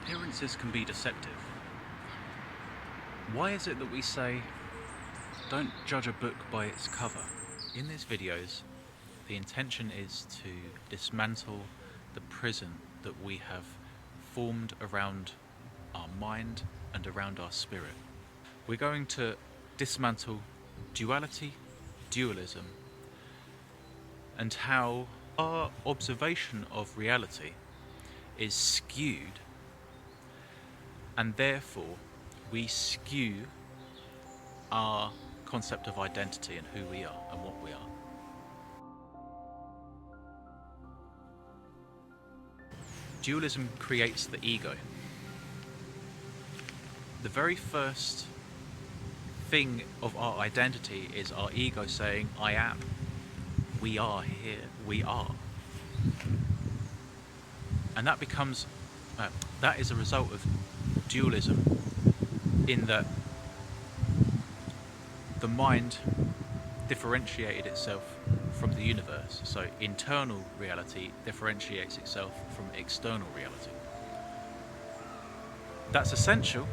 appearances can be deceptive. Why is it that we say, don't judge a book by its cover? In these videos, the intention is to dismantle the prison that we have formed around our mind and around our spirit. We're going to dismantle duality, dualism, and how our observation of reality is skewed, and therefore we skew our concept of identity and who we are and what we are. Dualism creates the ego. The very first thing of our identity is our ego saying, I am. We are here. We are. And that becomes, that is a result of dualism, in that the mind differentiated itself from the universe. So internal reality differentiates itself from external reality. That's essential.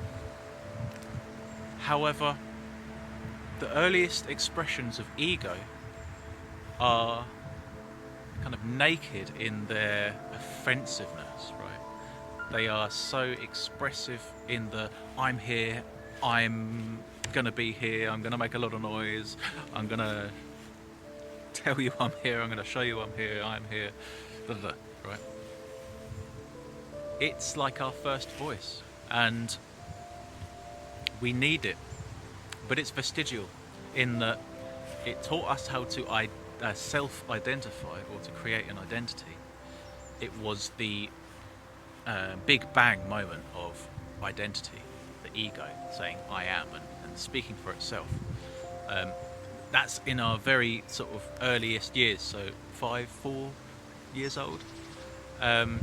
However, the earliest expressions of ego are kind of naked in their offensiveness, right? They are so expressive in the I'm here, I'm gonna be here, I'm gonna make a lot of noise, I'm gonna tell you I'm here, I'm gonna show you I'm here, blah, blah, blah, right? It's like our first voice, and we need it, but it's vestigial in that it taught us how to self-identify, or to create an identity. It was the big bang moment of identity, the ego saying I am and speaking for itself. That's in our very sort of earliest years, so 4 years old, and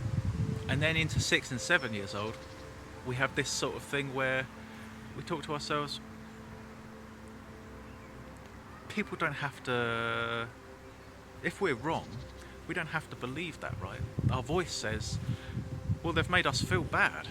then into 6 and 7 years old, we have this sort of thing where we talk to ourselves. People don't have to, if we're wrong, we don't have to believe that, right? Our voice says, well, they've made us feel bad,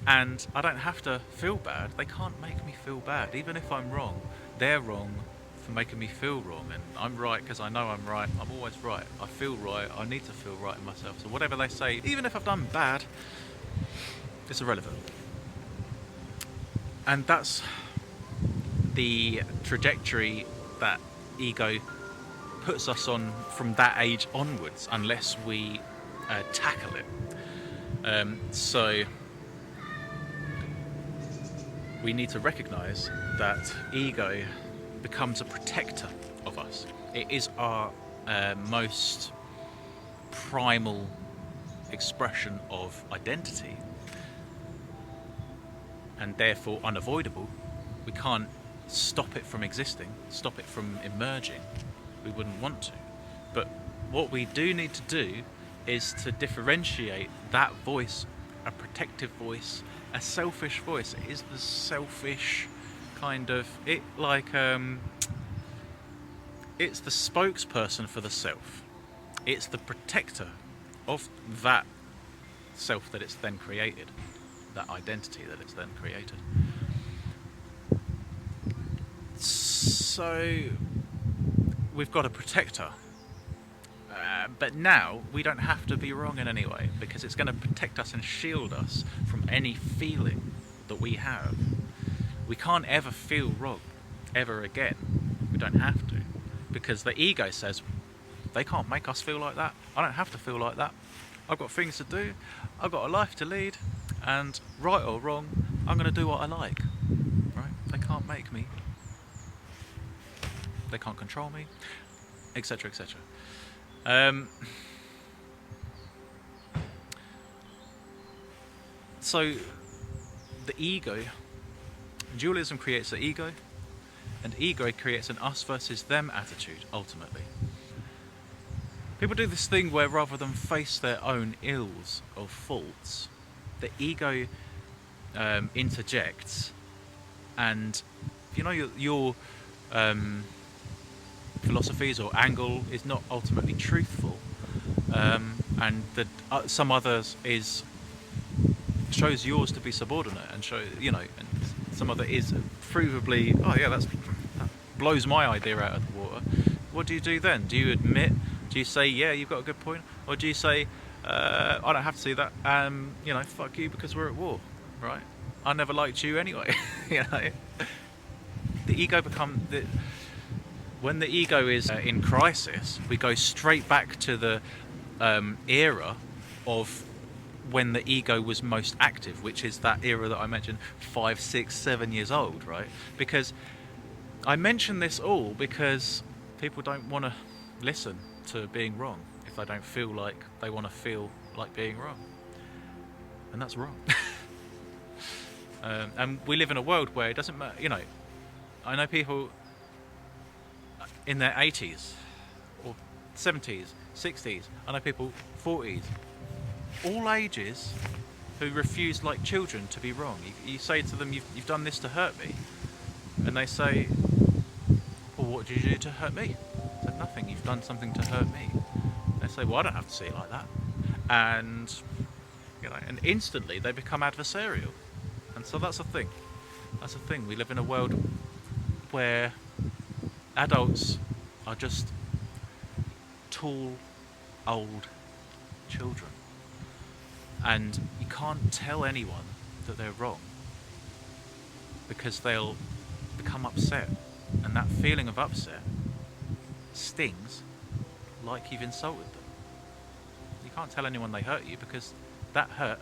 and I don't have to feel bad. They can't make me feel bad. Even if I'm wrong, they're wrong for making me feel wrong, and I'm right because I know I'm right. I'm always right. I feel right. I need to feel right in myself. So whatever they say, even if I've done bad, it's irrelevant. And that's the trajectory that ego puts us on from that age onwards, unless we tackle it. So we need to recognize that ego becomes a protector of us. It is our most primal expression of identity, and therefore unavoidable. We can't stop it from existing, stop it from emerging. We wouldn't want to. But what we do need to do is to differentiate that voice, a protective voice, a selfish voice. It is the selfish kind of, it's the spokesperson for the self. It's the protector of that self that it's then created, that identity that it's then created. So we've got a protector, but now we don't have to be wrong in any way, because it's going to protect us and shield us from any feeling that we have. We can't ever feel wrong ever again. We don't have to, because the ego says they can't make us feel like that. I don't have to feel like that. I've got things to do, I've got a life to lead, and right or wrong, I'm going to do what I like. Right? They can't make me. They can't control me, etc., etc. So the ego, dualism creates the ego, and ego creates an us versus them attitude, ultimately. People do this thing where rather than face their own ills or faults, the ego interjects, and you know your philosophies or angle is not ultimately truthful, and that some others is shows yours to be subordinate, and show, you know, and some other is provably, oh yeah, that blows my idea out of the water. What do you do then? Do you admit? Do you say, yeah, you've got a good point, or do you say, I don't have to see that, you know, fuck you because we're at war, right? I never liked you anyway. You know, the ego when the ego is in crisis, we go straight back to the era of when the ego was most active, which is that era that I mentioned, 5, 6, 7 years old, right? Because I mention this all because people don't want to listen to being wrong if they don't feel like they want to feel like being wrong, and that's wrong. And we live in a world where it doesn't matter, you know. I know people in their 80s or 70s, 60s. I know people 40s, all ages, who refuse like children to be wrong. You say to them, you've done this to hurt me, and they say, well, what did you do to hurt me? I said, nothing. You've done something to hurt me. They say, well, I don't have to see it like that. And, you know, and instantly they become adversarial. And so that's a thing. That's a thing. We live in a world where adults are just tall, old children. And you can't tell anyone that they're wrong, because they'll become upset. And that feeling of upset stings like you've insulted them. You can't tell anyone they hurt you, because that hurt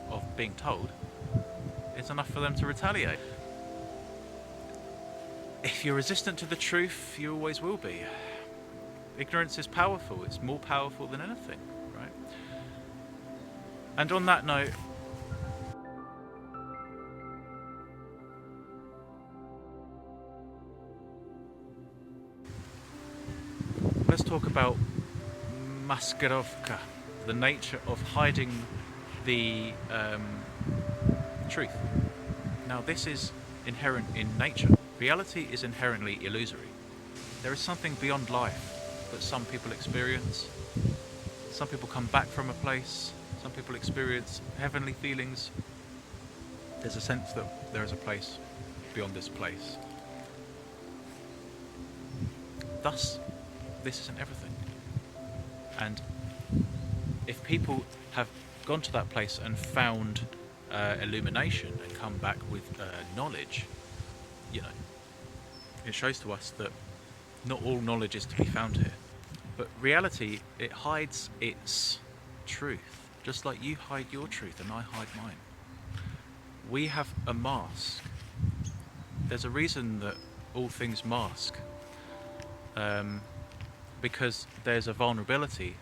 of being told is enough for them to retaliate. If you're resistant to the truth, you always will be. Ignorance is powerful. It's more powerful than anything, right? And on that note, let's talk about maskirovka, the nature of hiding the truth. Now, this is inherent in nature. Reality is inherently illusory. There is something beyond life that some people experience. Some people come back from a place. Some people experience heavenly feelings. There's a sense that there is a place beyond this place. Thus, this isn't everything. And if people have gone to that place and found illumination and come back with knowledge, you know, it shows to us that not all knowledge is to be found here. But reality, it hides its truth, just like you hide your truth and I hide mine. We have a mask. There's a reason that all things mask, because there's a vulnerability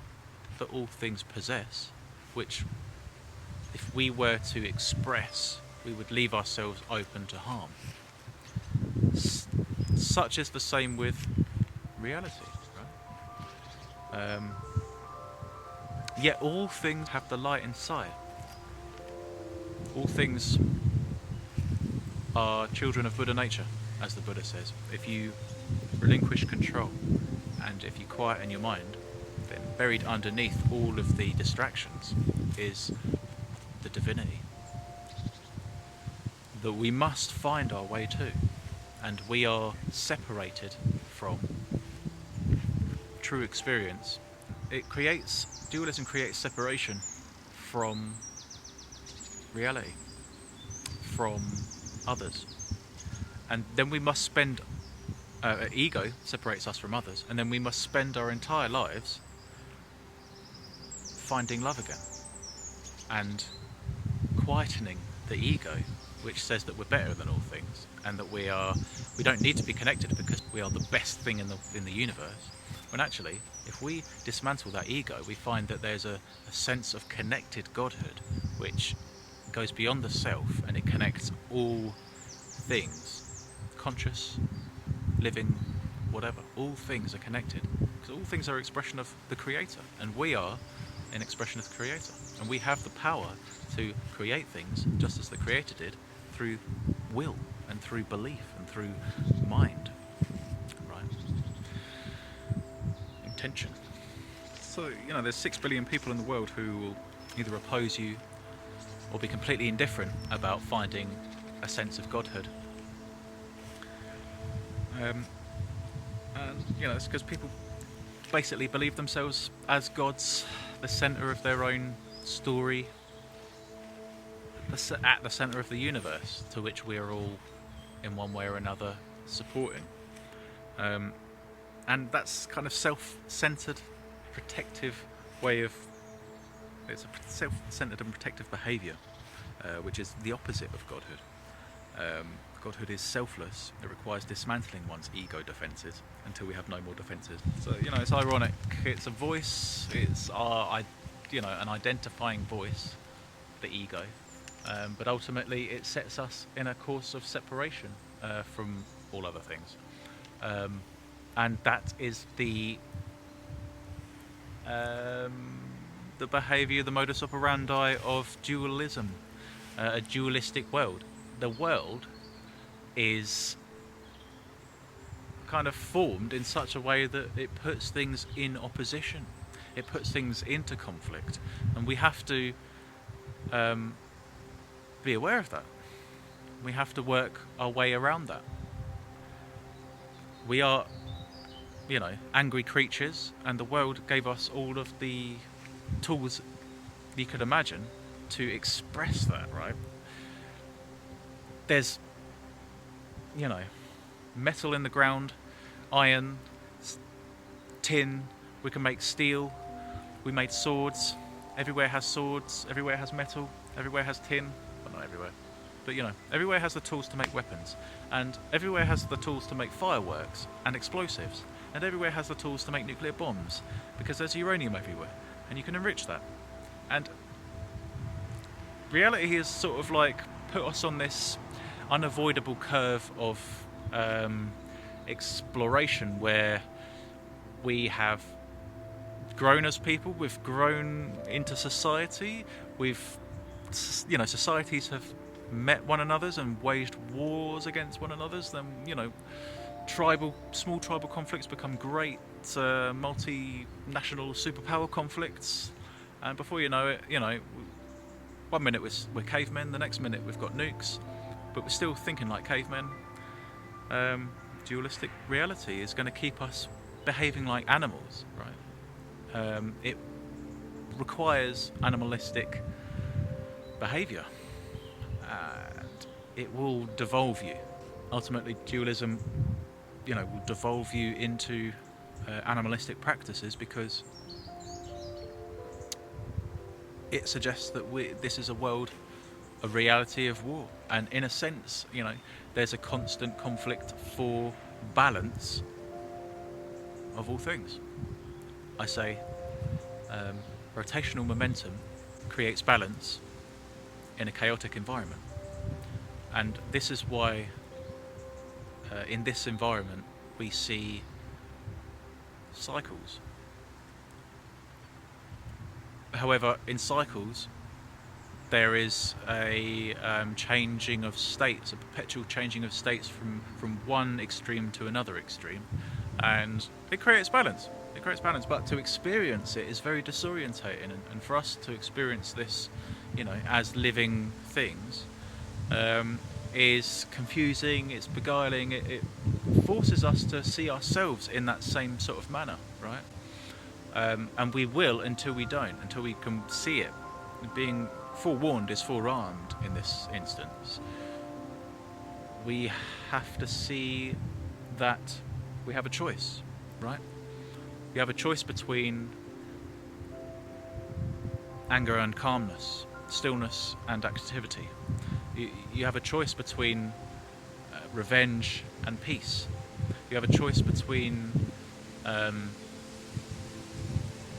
that all things possess, which if we were to express, we would leave ourselves open to harm. Such is the same with reality, right? Yet all things have the light inside. All things are children of Buddha nature, as the Buddha says. If you relinquish control and if you quieten your mind, then buried underneath all of the distractions is the divinity that we must find our way to. And we are separated from true experience. Dualism creates separation from reality, from others. And then we must spend, ego separates us from others, and then we must spend our entire lives finding love again and quietening the ego, which says that we're better than all things and that we don't need to be connected because we are the best thing in the universe. When actually, if we dismantle that ego, we find that there's a sense of connected godhood which goes beyond the self, and it connects all things, conscious, living, whatever. All things are connected because all things are an expression of the Creator, and we are an expression of the Creator, and we have the power to create things just as the Creator did, through will and through belief and through mind, right? Intention. So, you know, there's 6 billion people in the world who will either oppose you or be completely indifferent about finding a sense of godhood. And it's because people basically believe themselves as gods, the centre of their own story, at the centre of the universe, to which we are all, in one way or another, supporting. And that's kind of self-centered, protective way of... It's a self-centered and protective behaviour, which is the opposite of godhood. Godhood is selfless. It requires dismantling one's ego defences until we have no more defences. So, it's ironic. It's a voice. It's an identifying voice, the ego. But ultimately, it sets us in a course of separation from all other things. And that is the behaviour, the modus operandi of dualism, a dualistic world. The world is kind of formed in such a way that it puts things in opposition. It puts things into conflict. And we have to be aware of that. We have to work our way around that. We are, angry creatures, and the world gave us all of the tools you could imagine to express that, right? There's, metal in the ground, iron, tin, we can make steel, we made swords, everywhere has swords, everywhere has metal, everywhere has tin, well, not everywhere, but everywhere has the tools to make weapons, and everywhere has the tools to make fireworks and explosives, and everywhere has the tools to make nuclear bombs, because there's uranium everywhere, and you can enrich that. And reality has sort of like put us on this unavoidable curve of exploration, where we have grown as people, we've grown into society, societies have met one another's and waged wars against one another's, then small tribal conflicts become great multinational superpower conflicts, and before you know it, 1 minute we're cavemen, the next minute we've got nukes, but we're still thinking like cavemen. Dualistic reality is going to keep us behaving like animals, right? It requires animalistic behaviour, and it will devolve you. Ultimately, dualism, will devolve you into animalistic practices, because it suggests that this is a reality of war, and in a sense, there's a constant conflict for balance of all things. I say rotational momentum creates balance in a chaotic environment, and this is why in this environment we see cycles. However, in cycles there is a changing of states, a perpetual changing of states from one extreme to another extreme, and it creates balance. But to experience it is very disorientating, and for us to experience this, as living things, is confusing, it's beguiling, it forces us to see ourselves in that same sort of manner, right? And we will until we don't, until we can see it. Being forewarned is forearmed in this instance. We have to see that we have a choice, right? We have a choice between anger and calmness, stillness and activity. You have a choice between revenge and peace. You have a choice between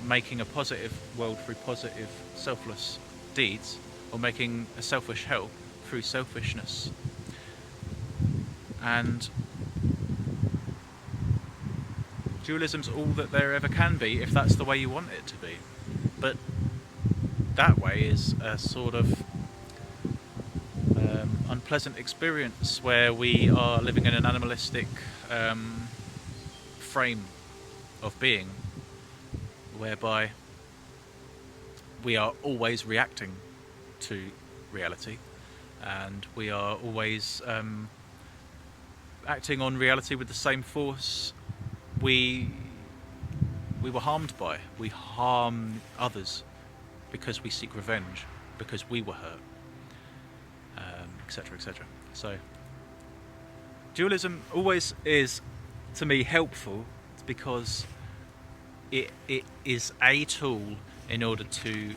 making a positive world through positive, selfless deeds, or making a selfish help through selfishness. And dualism's all that there ever can be, if that's the way you want it to be. But that way is a sort of unpleasant experience, where we are living in an animalistic frame of being, whereby we are always reacting to reality, and we are always acting on reality with the same force we were harmed by. We harm others because we seek revenge, because we were hurt, etc., etc. So dualism always is, to me, helpful because it is a tool in order to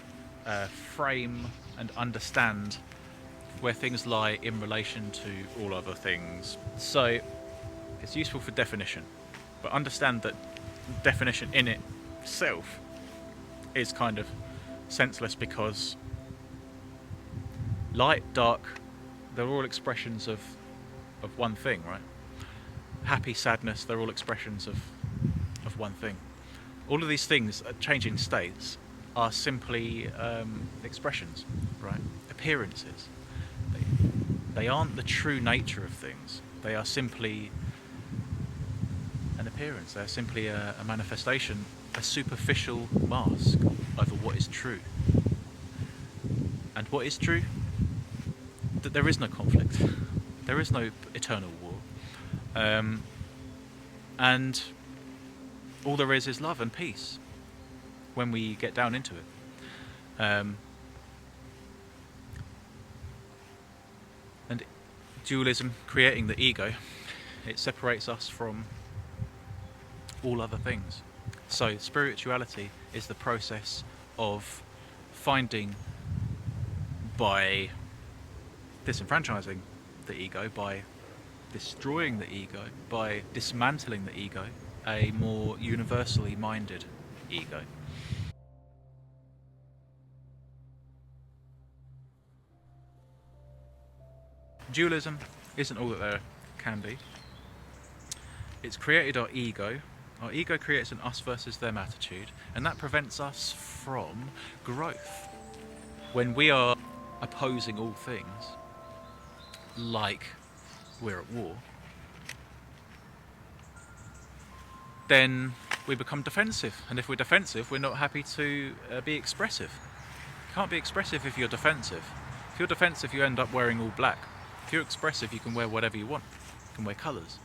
frame and understand where things lie in relation to all other things. So it's useful for definition, but understand that definition in itself is kind of senseless, because light, dark, they're all expressions of one thing, right? Happy, sadness, they're all expressions of one thing. All of these things, changing states, are simply expressions, right? Appearances. They aren't the true nature of things. They are simply an appearance. They're simply a manifestation, a superficial mask over what is true. And what is true? That there is no conflict. There is no eternal war. And all there is love and peace when we get down into it. And dualism, creating the ego, it separates us from all other things. So spirituality is the process of finding, by disenfranchising the ego, by destroying the ego, by dismantling the ego, a more universally minded ego. Dualism isn't all that there can be. It's created our ego. Our ego creates an us versus them attitude, and that prevents us from growth. When we are opposing all things, like we're at war, then we become defensive. And if we're defensive, we're not happy to be expressive. You can't be expressive if you're defensive. If you're defensive, you end up wearing all black. If you're expressive, you can wear whatever you want. You can wear colours.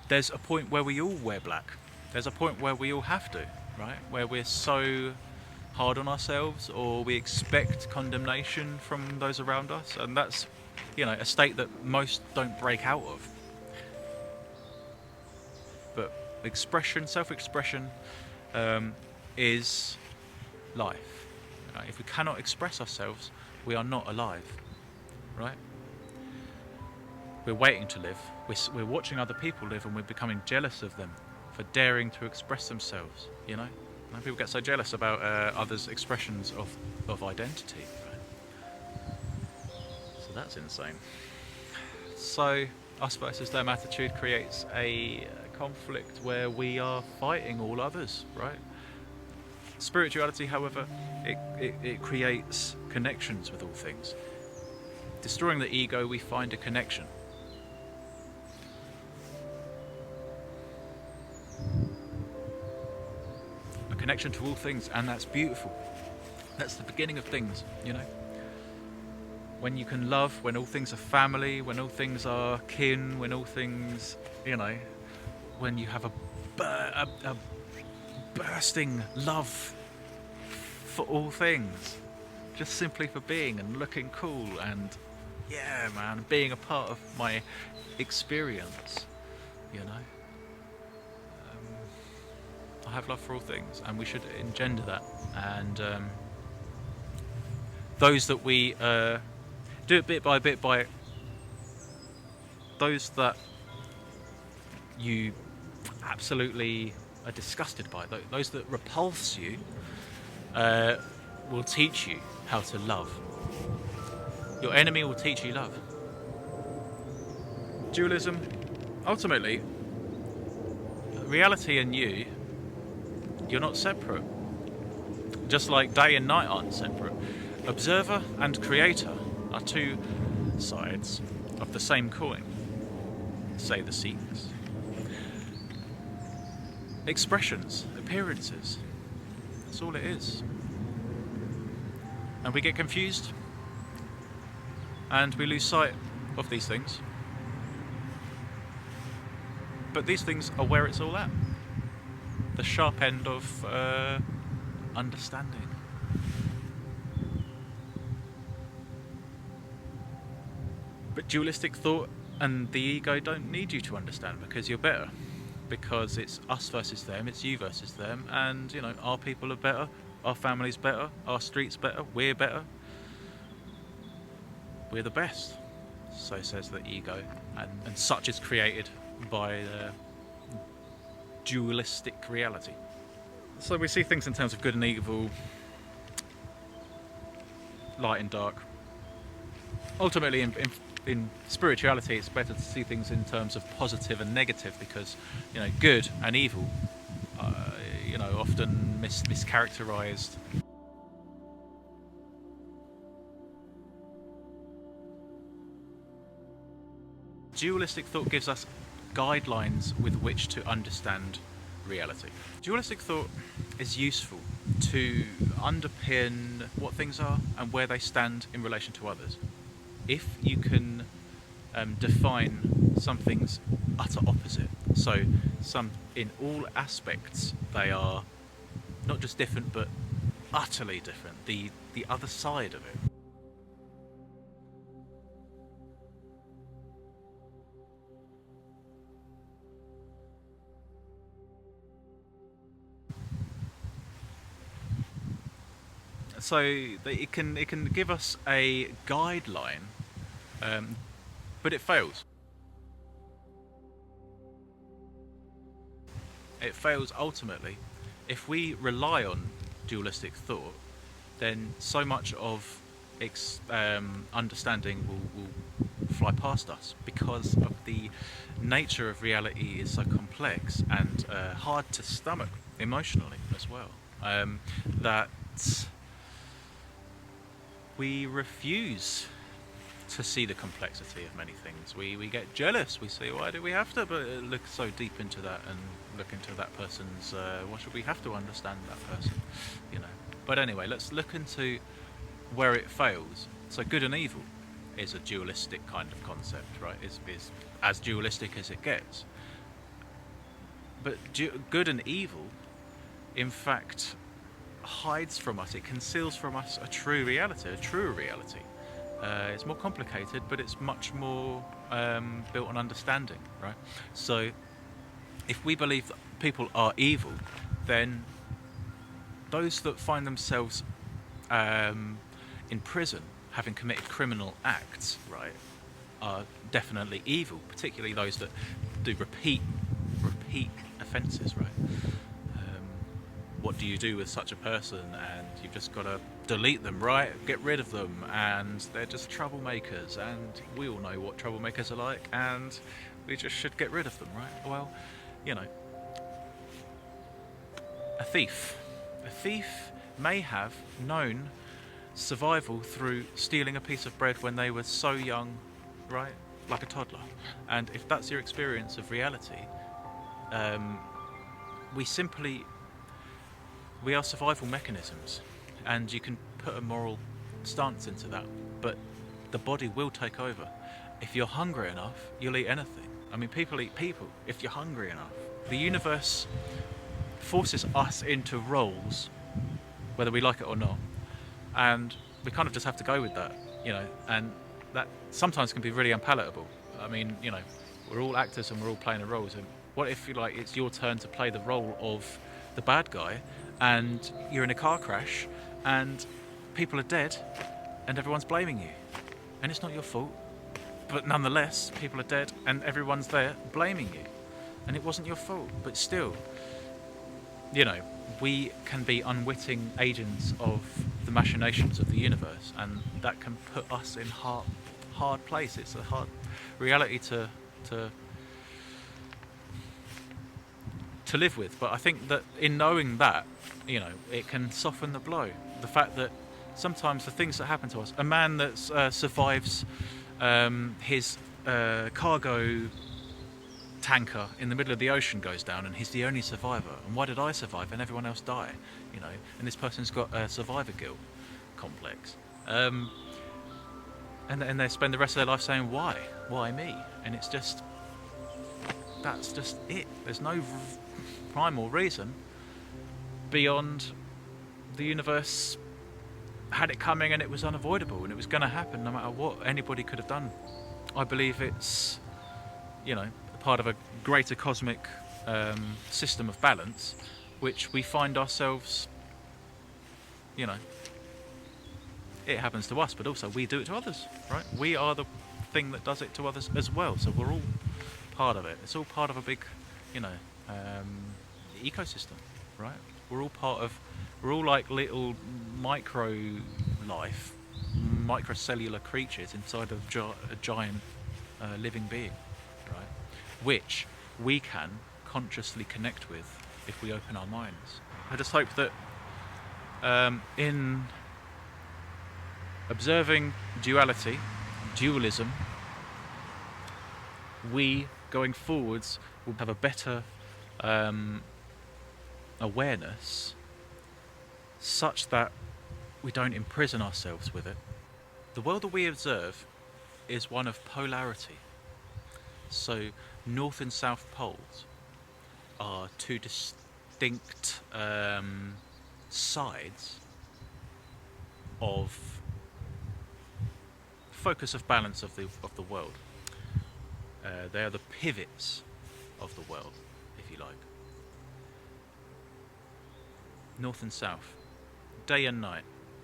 There's a point where we all wear black. There's a point where we all have to, right? Where we're so hard on ourselves, or we expect condemnation from those around us, and that's, a state that most don't break out of. But expression, self-expression, is life. If we cannot express ourselves, we are not alive, right? We're waiting to live. We're watching other people live, and we're becoming jealous of them for daring to express themselves, And people get so jealous about others' expressions of identity, right? So that's insane. So us versus them attitude creates a conflict where we are fighting all others, right? Spirituality, however, it creates connections with all things. Destroying the ego, we find a connection. A connection to all things, and that's beautiful. That's the beginning of things, When you can love, when all things are family, when all things are kin, when all things, when you have a bursting love for all things, just simply for being and looking cool and, being a part of my experience, I have love for all things, and we should engender that. And those that we do it bit by bit, by those that you absolutely are disgusted by, those that repulse you, will teach you how to love. Your enemy will teach you love. Dualism, ultimately, reality and you're not separate. Just like day and night aren't separate. Observer and creator are two sides of the same coin, say the Sikhs. Expressions, appearances, that's all it is. And we get confused and we lose sight of these things. But these things are where it's all at. The sharp end of understanding. But dualistic thought and the ego don't need you to understand, because you're better. Because it's us versus them, it's you versus them, and our people are better, our family's better, our street's better, we're better. We're the best, so says the ego, and such is created by dualistic reality. So we see things in terms of good and evil, light and dark. Ultimately, in spirituality, it's better to see things in terms of positive and negative, because good and evil often mischaracterized. Dualistic thought gives us guidelines with which to understand reality. Dualistic thought is useful to underpin what things are and where they stand in relation to others. If you can define something's utter opposite, so in all aspects they are not just different but utterly different, the other side of it. So it can give us a guideline, but it fails. It fails ultimately. If we rely on dualistic thought, then so much of understanding will fly past us, because of the nature of reality is so complex and hard to stomach emotionally as well, that we refuse to see the complexity of many things. We get jealous. We say, why do we have to look so deep into that and look into that person's, why should we have to understand that person? But anyway, let's look into where it fails. So good and evil is a dualistic kind of concept, right? Is as dualistic as it gets. But good and evil, in fact, hides from us, it conceals from us a true reality, a truer reality. It's more complicated, but it's much more built on understanding, right? So if we believe that people are evil, then those that find themselves in prison having committed criminal acts, right, are definitely evil, particularly those that do repeat offences, right? What do you do with such a person? And you've just got to delete them, right? Get rid of them, and they're just troublemakers, and we all know what troublemakers are like, and we just should get rid of them, right? Well, a thief may have known survival through stealing a piece of bread when they were so young, right? Like a toddler. And if that's your experience of reality, we are survival mechanisms, and you can put a moral stance into that, but the body will take over. If you're hungry enough, you'll eat anything. I mean, people eat people if you're hungry enough. The universe forces us into roles, whether we like it or not, and we kind of just have to go with that, and that sometimes can be really unpalatable. I mean, we're all actors and we're all playing a roles, and what if it's your turn to play the role of the bad guy, and you're in a car crash and people are dead and everyone's blaming you, and it's not your fault, but nonetheless people are dead and everyone's there blaming you, and it wasn't your fault, but still, we can be unwitting agents of the machinations of the universe, and that can put us in hard place. It's a hard reality to live with, but I think that in knowing that, it can soften the blow. The fact that sometimes the things that happen to us, a man that survives his cargo tanker in the middle of the ocean goes down, and he's the only survivor, and why did I survive and everyone else die? And this person's got a survivor guilt complex. and they spend the rest of their life saying, why me? And it's just, that's just it. There's no rhyme or reason beyond the universe had it coming and it was unavoidable and it was going to happen no matter what anybody could have done. I believe it's, part of a greater cosmic system of balance, which we find ourselves, it happens to us, but also we do it to others, right? We are the thing that does it to others as well, so we're all part of it. It's all part of a big, ecosystem, right? We're all like little micro life, microcellular creatures inside of a giant living being, right? Which we can consciously connect with if we open our minds. I just hope that in observing dualism, we, going forwards, will have a better awareness such that we don't imprison ourselves with it. The world that we observe is one of polarity. So north and south poles are two distinct sides of focus of balance of the world. They are the pivots of the world, if you like. North and south, day and night.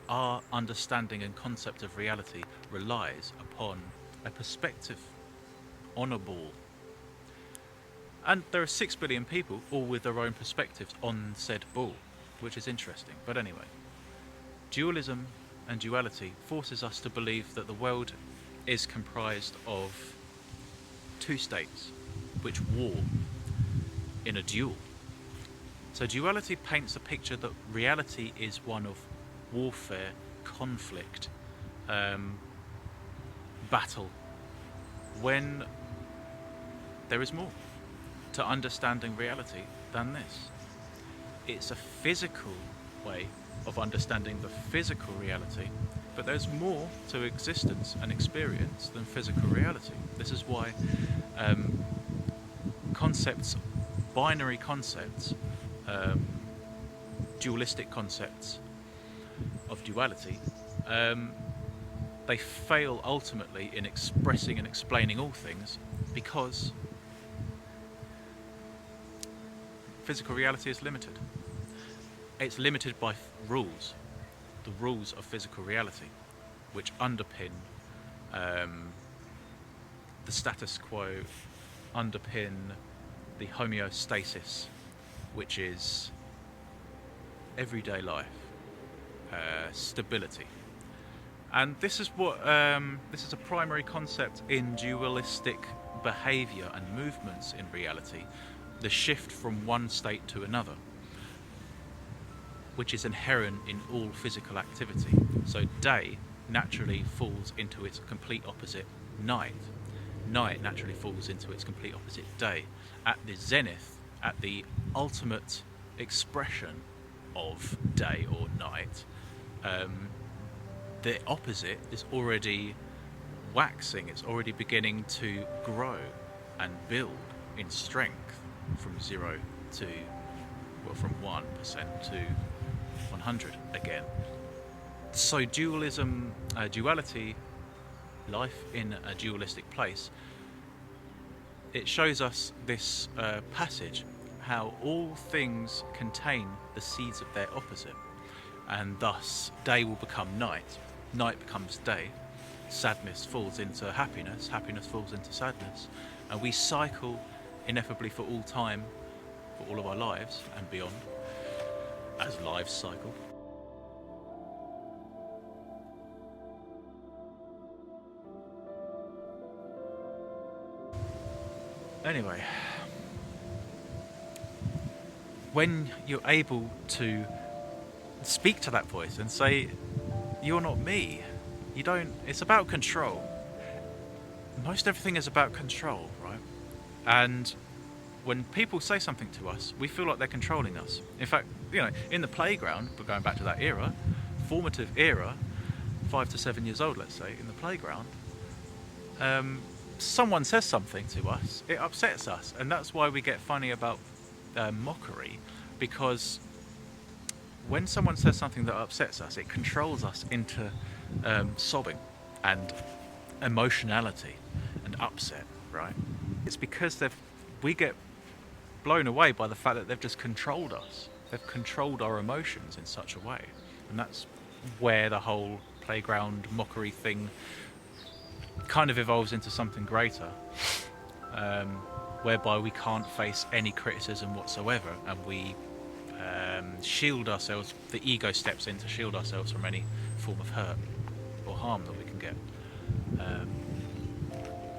Our understanding and concept of reality relies upon a perspective on a ball. And there are 6 billion people, all with their own perspectives on said ball, which is interesting. But anyway, dualism and duality forces us to believe that the world is comprised of 2 states which war in a duel. So duality paints a picture that reality is one of warfare, conflict, battle, when there is more to understanding reality than this. It's a physical way of understanding the physical reality, but there's more to existence and experience than physical reality. This is why binary concepts, dualistic concepts of duality, they fail ultimately in expressing and explaining all things, because physical reality is limited. It's limited by rules, the rules of physical reality, which underpin the status quo, underpin the homeostasis, which is everyday life, stability. And this is what this is a primary concept in dualistic behavior and movements in reality, the shift from one state to another, which is inherent in all physical activity. So day naturally falls into its complete opposite night. Night naturally falls into its complete opposite day. At the zenith, at the ultimate expression of day or night, the opposite is already waxing, it's already beginning to grow and build in strength from 0 to, from 1% to 100 again. So duality, life in a dualistic place, it shows us this passage, how all things contain the seeds of their opposite, and thus day will become night, night becomes day, sadness falls into happiness, happiness falls into sadness, and we cycle ineffably for all time, for all of our lives and beyond, as lives cycle. Anyway, when you're able to speak to that voice and say, you're not me, it's about control. Most everything is about control, right? And when people say something to us, we feel like they're controlling us. In fact, in the playground, but going back to that era, formative era, 5 to 7 years old, let's say, in the playground, someone says something to us, it upsets us, and that's why we get funny about mockery, because when someone says something that upsets us, it controls us into sobbing and emotionality and upset, right? It's because we get blown away by the fact that they've just controlled us. They've controlled our emotions in such a way, and that's where the whole playground mockery thing kind of evolves into something greater, whereby we can't face any criticism whatsoever, and we shield ourselves. The ego steps in to shield ourselves from any form of hurt or harm that we can get,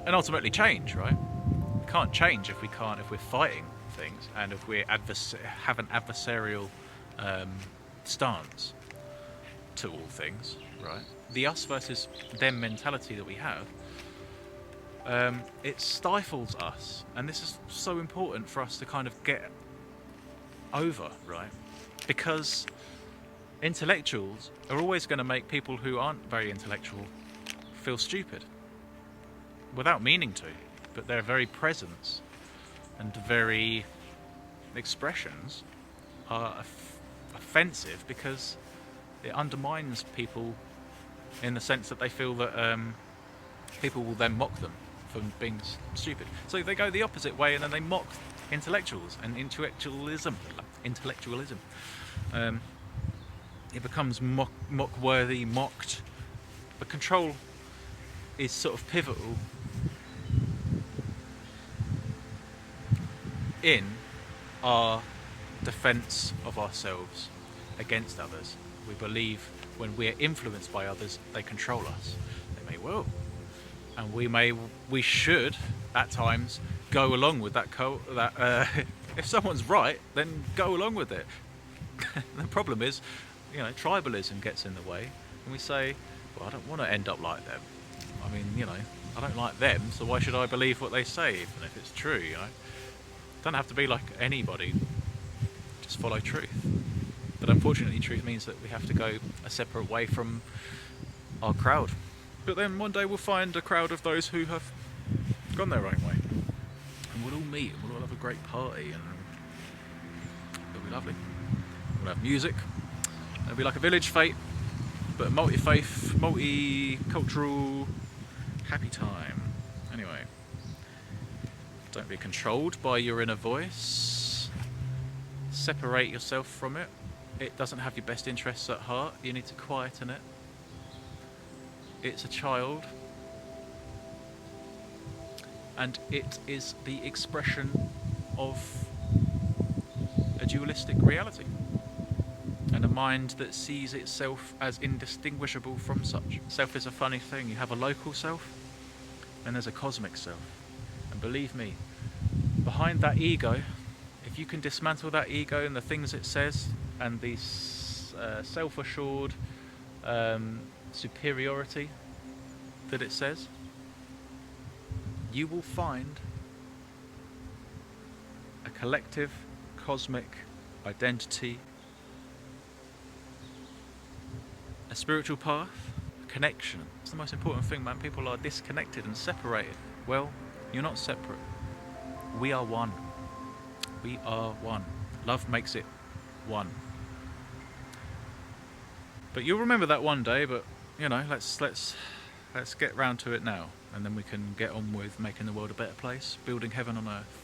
and ultimately change. Right? We can't change if we're fighting things, and if we have an adversarial stance to all things. Right? The us versus them mentality that we have, it stifles us, and this is so important for us to kind of get over, right? Because intellectuals are always going to make people who aren't very intellectual feel stupid without meaning to, but their very presence and very expressions are offensive because it undermines people in the sense that they feel that people will then mock them for being stupid. So they go the opposite way, and then they mock intellectuals and intellectualism. It becomes mock-worthy, mocked. But control is sort of pivotal in our defense of ourselves against others. We believe when we are influenced by others, they control us. They may well, and we should at times go along with that. If someone's right, then go along with it. The problem is, tribalism gets in the way, and we say, well, I don't want to end up like them. I mean, I don't like them, so why should I believe what they say, even if it's true? Don't have to be like anybody. Just follow truth. But unfortunately, truth means that we have to go a separate way from our crowd. But then one day we'll find a crowd of those who have gone their own way, and we'll all meet, and we'll all have a great party, and it'll be lovely. We'll have music. It'll be like a village fete, but a multi-faith, multi-cultural, happy time. Anyway, don't be controlled by your inner voice. Separate yourself from it. It doesn't have your best interests at heart. You need to quieten it. It's a child, and it is the expression of a dualistic reality, and a mind that sees itself as indistinguishable from such. Self is a funny thing. You have a local self, and there's a cosmic self. And believe me, behind that ego, if you can dismantle that ego and the things it says, and the self-assured superiority that it says, you will find a collective cosmic identity, a spiritual path, a connection. It's the most important thing, man. People are disconnected and separated. Well, you're not separate. We are one. We are one. Love makes it one. But you'll remember that one day, but let's get round to it now, and then we can get on with making the world a better place, building heaven on earth,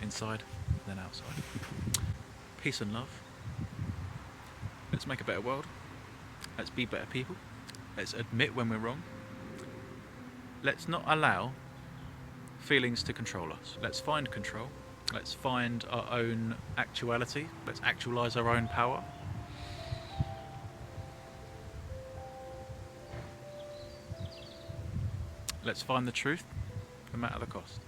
inside then outside. Peace and love. Let's make a better world. Let's be better people. Let's admit when we're wrong. Let's not allow feelings to control us. Let's find control. Let's find our own actuality. Let's actualize our own power. Let's find the truth, no matter the cost.